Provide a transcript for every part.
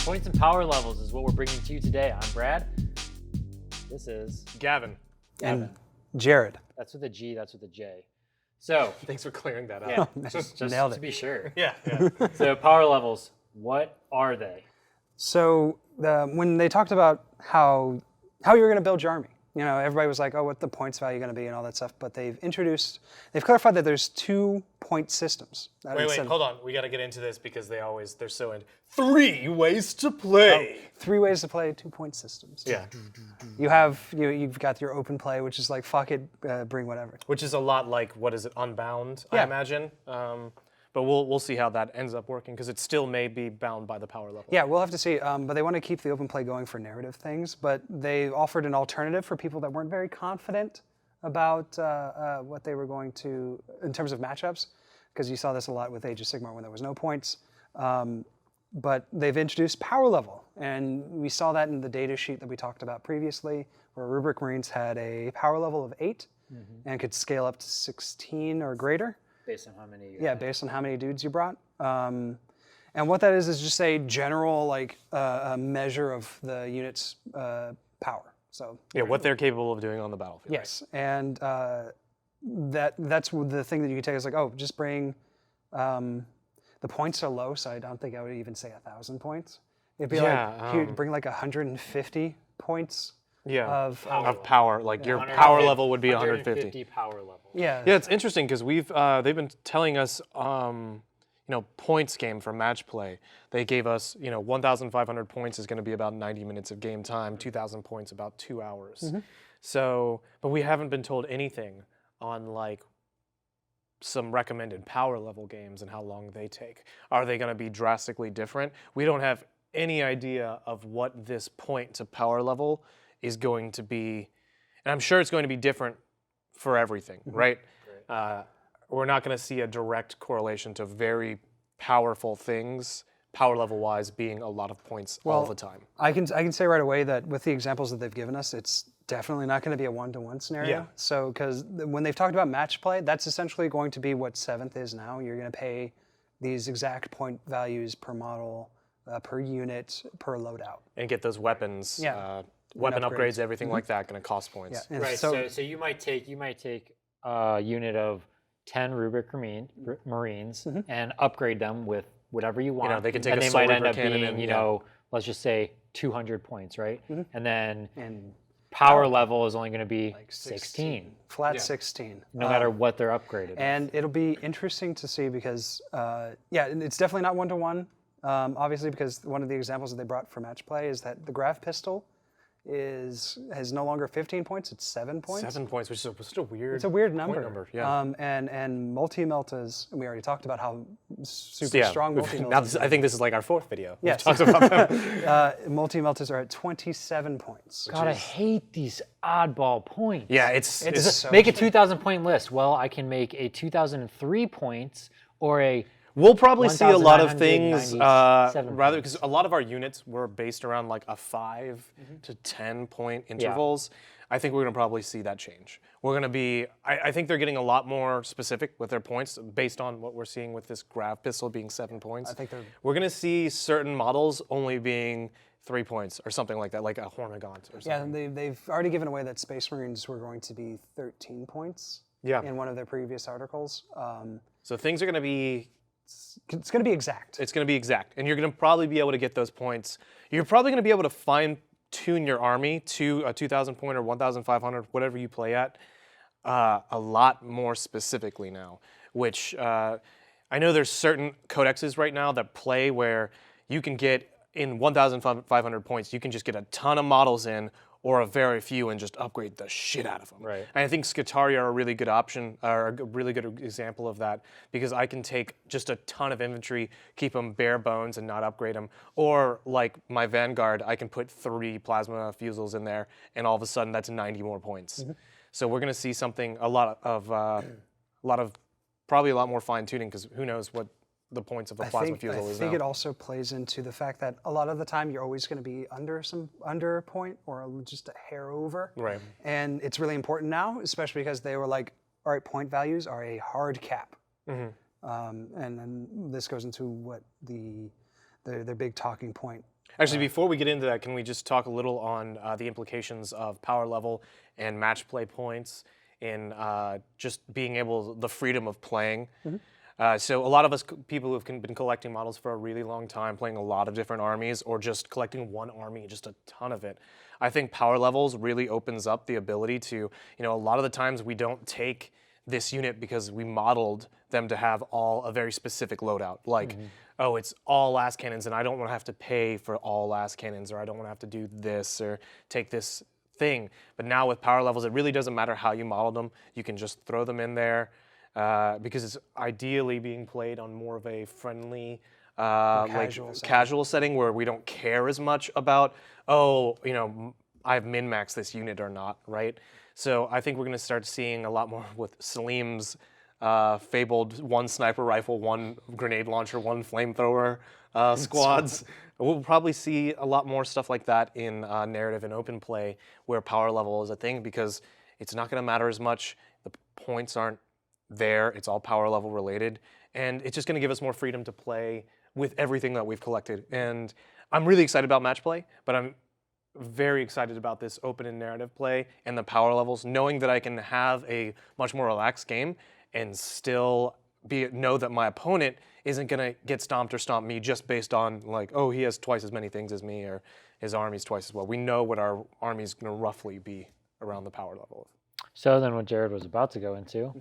Points and power levels is what we're bringing to you today. I'm Brad. This is Gavin. And Jared. That's with a G, that's with a J. So, Thanks for clearing that yeah, up. just Nailed to it. be sure. Yeah. So, power levels, what are they? So when they talked about how you were going to build your army, you know, everybody was like, oh, what the points value going to be and all that stuff. But they've clarified that there's 2 point systems. Wait, hold on. We got to get into this because they're so in 3 ways to play. 3 ways to play 2 point systems. Yeah. You've got your open play, which is like, fuck it, bring whatever. Which is a lot like, what is it, Unbound, I Yeah. imagine. But we'll see how that ends up working because it still may be bound by the power level. Yeah, we'll have to see. But they want to keep the open play going for narrative things. But they offered an alternative for people that weren't very confident about what they were going to, in terms of matchups, because you saw this a lot with Age of Sigmar when there was no points. But they've introduced power level. And we saw that in the data sheet that we talked about previously, where Rubric Marines had a power level of 8 and could scale up to 16 or greater. Based on how many? Based on how many dudes you brought. And what that is just a general like a measure of the unit's power. So Yeah, what they're capable of doing on the battlefield. yes, and that's the thing that you can take is like, oh, just bring. The points are low, so I don't think I would even say 1,000 points. It'd be like here, bring like 150 points. Yeah, Of power. Like your power level would be 150. power level. Yeah. Yeah, it's interesting because they've been telling us, points game for match play. They gave us, 1,500 points is going to be about 90 minutes of game time, 2,000 points about 2 hours. So, but we haven't been told anything on like some recommended power level games and how long they take. Are they going to be drastically different? We don't have any idea of what this point to power level is going to be, and I'm sure it's going to be different for everything, right? We're not going to see a direct correlation to very powerful things, power level wise, being a lot of points all the time. I can say right away that with the examples that they've given us, it's definitely not going to be a one-to-one scenario. Yeah. So, because when they've talked about match play, that's essentially going to be what 7th is now. You're going to pay these exact point values per model, per unit, per loadout. And get those weapons, Yeah. weapon And upgrades, everything like that, going to cost points. Yeah. And Right. So you might take a unit of 10 Rubric Marines and upgrade them with whatever you want. They can take and a they Soul might end Reaper up cannon being, and, let's just say 200 points, right? And then And power level is only going to be like 16, flat 16. no matter what they're upgraded. And it'll be interesting to see because, it's definitely not one-to-one, obviously, because one of the examples that they brought for match play is that the Grav Pistol has no longer 15 points, it's 7 points. 7 points, which is such a weird. It's a weird point number. Yeah. And multi-meltas, we already talked about how super Yeah. strong Now multi-meltas I think this is like our 4th video. We've Yes. talked about them. multi-meltas are at 27 points. God, I hate these oddball points. Yeah, it's Make a 2,000 point list. Well, I can make a 2,003 points or a We'll probably see a lot of things 1,997 rather because a lot of our units were based around like a 5 to 10 point intervals. I think we're going to probably see that change. We're going to be, I think they're getting a lot more specific with their points based on what we're seeing with this Grav Pistol being 7 points. I think we're going to see certain models only being 3 points or something like that, like a Hormigaunt or something. Yeah, and they've already given away that Space Marines were going to be 13 points in one of their previous articles. So things are going to be It's going to be exact. It's going to be exact. And you're going to probably be able to get those points. You're probably going to be able to fine-tune your army to a 2,000 point or 1,500, whatever you play at, a lot more specifically now, which I know there's certain codexes right now that play where you can get in 1,500 points, you can just get a ton of models in or a very few and just upgrade the shit out of them. Right. And I think Scutaria are a really good option, or a really good example of that, because I can take just a ton of infantry, keep them bare bones and not upgrade them. Or like my Vanguard, I can put 3 plasma fusils in there, and all of a sudden that's 90 more points. So we're gonna see something, probably a lot more fine tuning, because who knows what the points of a plasma fusel is now. I think it also plays into the fact that a lot of the time you're always going to be under a point or just a hair over. Right. And it's really important now, especially because they were like, all right, point values are a hard cap. And then this goes into what their big talking point Actually, before we get into that, can we just talk a little on the implications of power level and match play points in just being able, the freedom of playing? So a lot of us people who have been collecting models for a really long time, playing a lot of different armies, or just collecting one army, just a ton of it. I think power levels really opens up the ability to, a lot of the times we don't take this unit because we modeled them to have all a very specific loadout. Like, oh, it's all last cannons, and I don't want to have to pay for all last cannons, or I don't want to have to do this or take this thing. But now with power levels, it really doesn't matter how you modeled them. You can just throw them in there. Because it's ideally being played on more of a friendly, casual setting where we don't care as much about, I've min-maxed this unit or not, right? So I think we're going to start seeing a lot more with Salim's fabled 1 sniper rifle, 1 grenade launcher, 1 flamethrower squads. We'll probably see a lot more stuff like that in narrative and open play where power level is a thing, because it's not going to matter as much. The points aren't there, it's all power level related, and it's just going to give us more freedom to play with everything that we've collected. And I'm really excited about match play, but I'm very excited about this open and narrative play and the power levels, knowing that I can have a much more relaxed game and still know that my opponent isn't going to get stomped or stomp me just based on like, oh, he has twice as many things as me, or his army's twice as well. We know what our army's going to roughly be around the power level. So then what Jared was about to go into.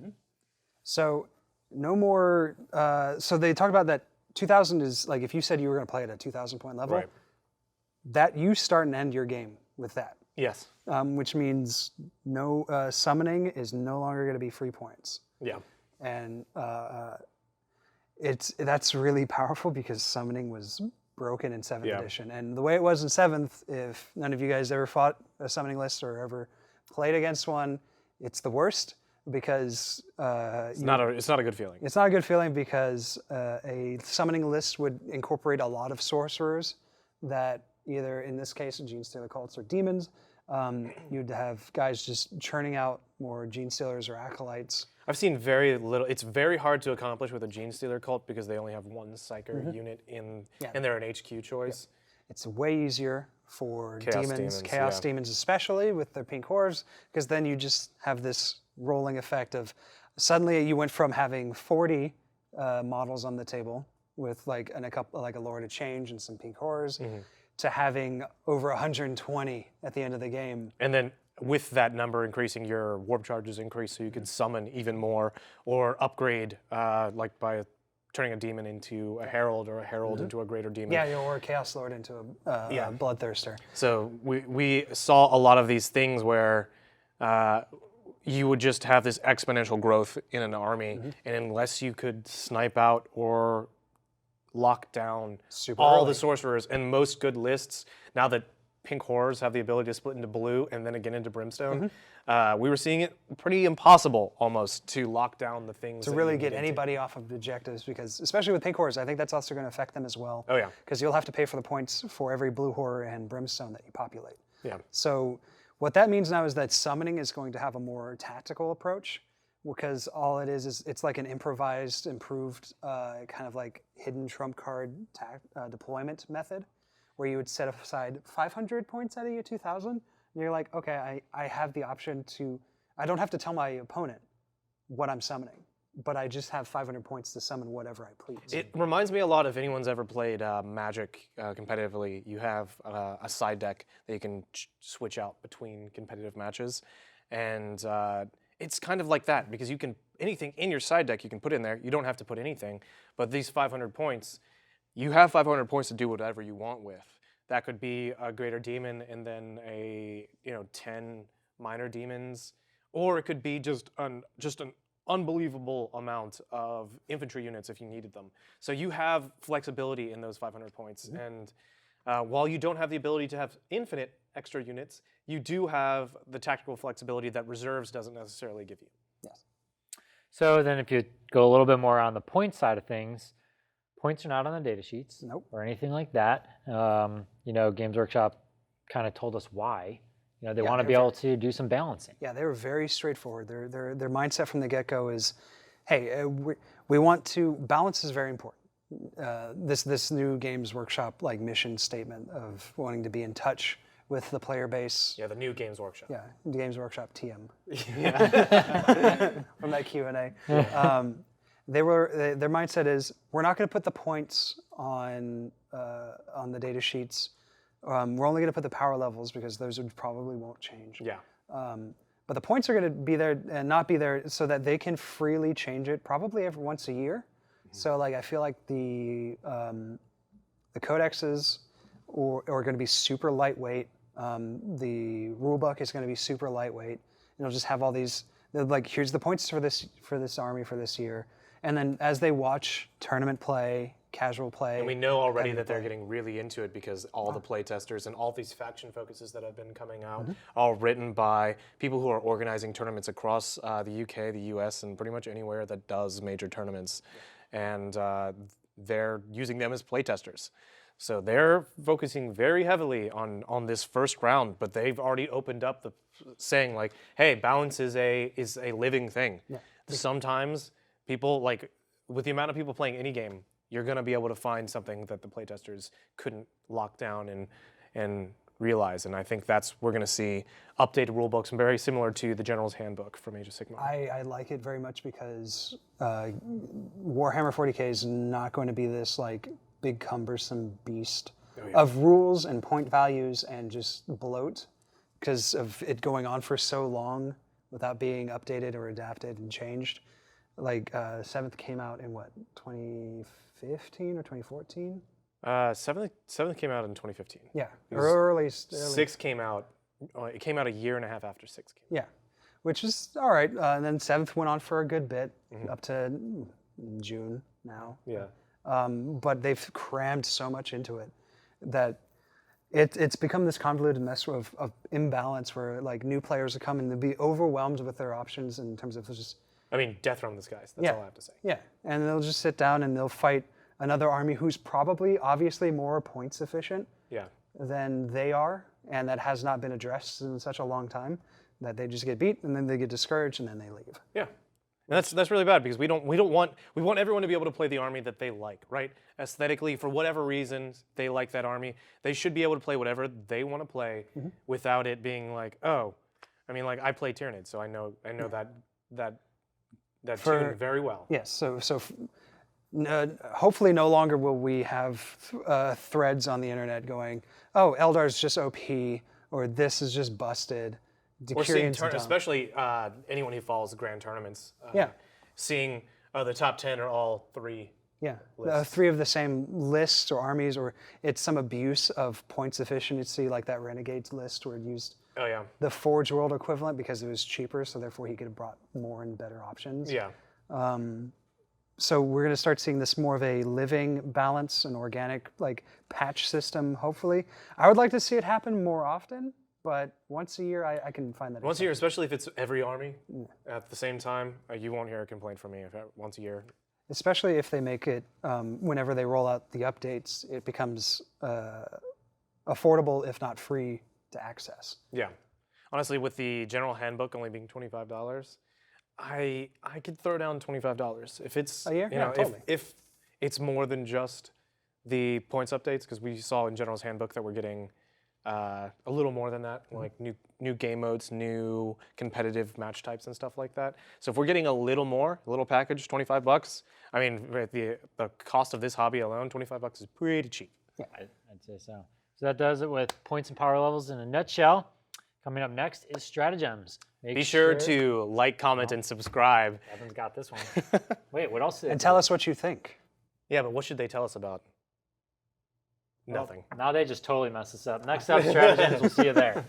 So no more, so they talk about that 2,000 is like, if you said you were going to play at a 2,000 point level, Right. that you start and end your game with that. Yes. Which means no summoning is no longer going to be free points. Yeah. And that's really powerful because summoning was broken in 7th edition. And the way it was in 7th, if none of you guys ever fought a summoning list or ever played against one, it's the worst. Because it's not a good feeling. It's not a good feeling because a summoning list would incorporate a lot of sorcerers that either, in this case, Gene Stealer cults or demons. You'd have guys just churning out more Gene Stealers or acolytes. I've seen very little. It's very hard to accomplish with a Gene Stealer cult because they only have 1 Psyker unit and they're an HQ choice. It's way easier for Chaos demons especially with their pink horrors, because then you just have this rolling effect of suddenly you went from having 40 models on the table with like a Lord of Change and some pink horrors to having over 120 at the end of the game. And then with that number increasing, your warp charges increase, so you can summon even more or upgrade, like by turning a demon into a herald, or a herald into a greater demon. Yeah, or a Chaos Lord into a Bloodthirster. So we saw a lot of these things where you would just have this exponential growth in an army, and unless you could snipe out or lock down all the sorcerers, and most good lists, now that pink horrors have the ability to split into blue and then again into brimstone, we were seeing it pretty impossible almost to lock down the things. To really get anybody off of objectives, because especially with pink horrors, I think that's also going to affect them as well. Oh yeah. Because you'll have to pay for the points for every blue horror and brimstone that you populate. Yeah. So what that means now is that summoning is going to have a more tactical approach, because all it is it's like an improvised, improved, kind of like hidden trump card deployment method, where you would set aside 500 points out of your 2,000, and you're like, okay, I have the option to, I don't have to tell my opponent what I'm summoning, but I just have 500 points to summon whatever I please. It reminds me a lot, if anyone's ever played Magic competitively, you have a side deck that you can switch out between competitive matches, and it's kind of like that, because you can, anything in your side deck you can put in there. You don't have to put anything, but these 500 points, you have 500 points to do whatever you want with. That could be a greater demon and then 10 minor demons, or it could be just an unbelievable amount of infantry units if you needed them. So you have flexibility in those 500 points, and while you don't have the ability to have infinite extra units, you do have the tactical flexibility that reserves doesn't necessarily give you. Yes. So then if you go a little bit more on the point side of things, points are not on the data sheets or anything like that. Games Workshop kind of told us why. They want to be able to do some balancing. Yeah, they were very straightforward. Their mindset from the get-go is, hey, we want to, balance is very important. this new Games Workshop like mission statement of wanting to be in touch with the player base. Yeah, the new Games Workshop. Yeah, Games Workshop TM. Yeah. From that Q&A. Their mindset is we're not going to put the points on the data sheets. We're only going to put the power levels because those probably won't change. Yeah. But the points are going to be there and not be there so that they can freely change it probably every once a year. So like I feel like the codexes are going to be super lightweight. The rulebook is going to be super lightweight. It'll just have all these like here's the points for this army for this year. And then as they watch tournament play, casual play, and we know already that they're getting really into it because all the play testers and all these faction focuses that have been coming out, all written by people who are organizing tournaments across the UK, the US, and pretty much anywhere that does major tournaments. And they're using them as play testers. So they're focusing very heavily on this first round, but they've already opened up the saying like, hey, balance is a living thing. Yeah. Sometimes people, like with the amount of people playing any game, you're going to be able to find something that the playtesters couldn't lock down and realize. And I think we're going to see updated rulebooks very similar to the General's Handbook from Age of Sigmar. I like it very much because Warhammer 40k is not going to be this like big cumbersome beast of rules and point values and just bloat because of it going on for so long without being updated or adapted and changed. Like 7th came out in what, 2015 or 2014? 7th came out in 2015. Yeah, early. 6th came out. It came out a year and a half after 6th came out. Yeah, which is all right. And then 7th went on for a good bit, up to June now. Yeah. But they've crammed so much into it that it's become this convoluted mess of imbalance where like new players are coming to be overwhelmed with their options in terms of just. I mean, death realm disguise. That's all I have to say. Yeah, and they'll just sit down and they'll fight another army who's probably obviously more points efficient than they are, and that has not been addressed in such a long time that they just get beat and then they get discouraged and then they leave. Yeah, and that's really bad because we want everyone to be able to play the army that they like, right? Aesthetically, for whatever reason they like that army, they should be able to play whatever they want to play without it being like, oh, I mean, like I play Tyranid, so I know that tune very well. Yes, so hopefully no longer will we have threads on the internet going, oh, Eldar's just OP, or this is just busted. Or seeing, especially anyone who follows the grand tournaments, seeing the top 10 are all 3 lists. 3 of the same lists or armies, or it's some abuse of points efficiency, like that Renegades list where it used the Forge World equivalent because it was cheaper, so therefore he could have brought more and better options. Yeah. So we're going to start seeing this more of a living balance, an organic like patch system, hopefully. I would like to see it happen more often, but once a year I can find that. Once a year, especially if it's every army at the same time, you won't hear a complaint from me if once a year. Especially if they make it, whenever they roll out the updates, it becomes affordable, if not free, to access. Yeah. Honestly, with the General Handbook only being $25, I could throw down $25 if it's a year. Totally. if it's more than just the points updates, because we saw in General's Handbook that we're getting a little more than that, like new game modes, new competitive match types and stuff like that. So if we're getting a little more, a little package, $25. I mean, the cost of this hobby alone, $25 is pretty cheap. Yeah, I'd say so. So that does it with points and power levels in a nutshell. Coming up next is stratagems. Be sure to like, comment, and subscribe. Gavin's got this one. Wait, what else? And tell us what you think. Yeah, but what should they tell us about? Nothing. Now they just totally messed us up. Next up, stratagems. We'll see you there.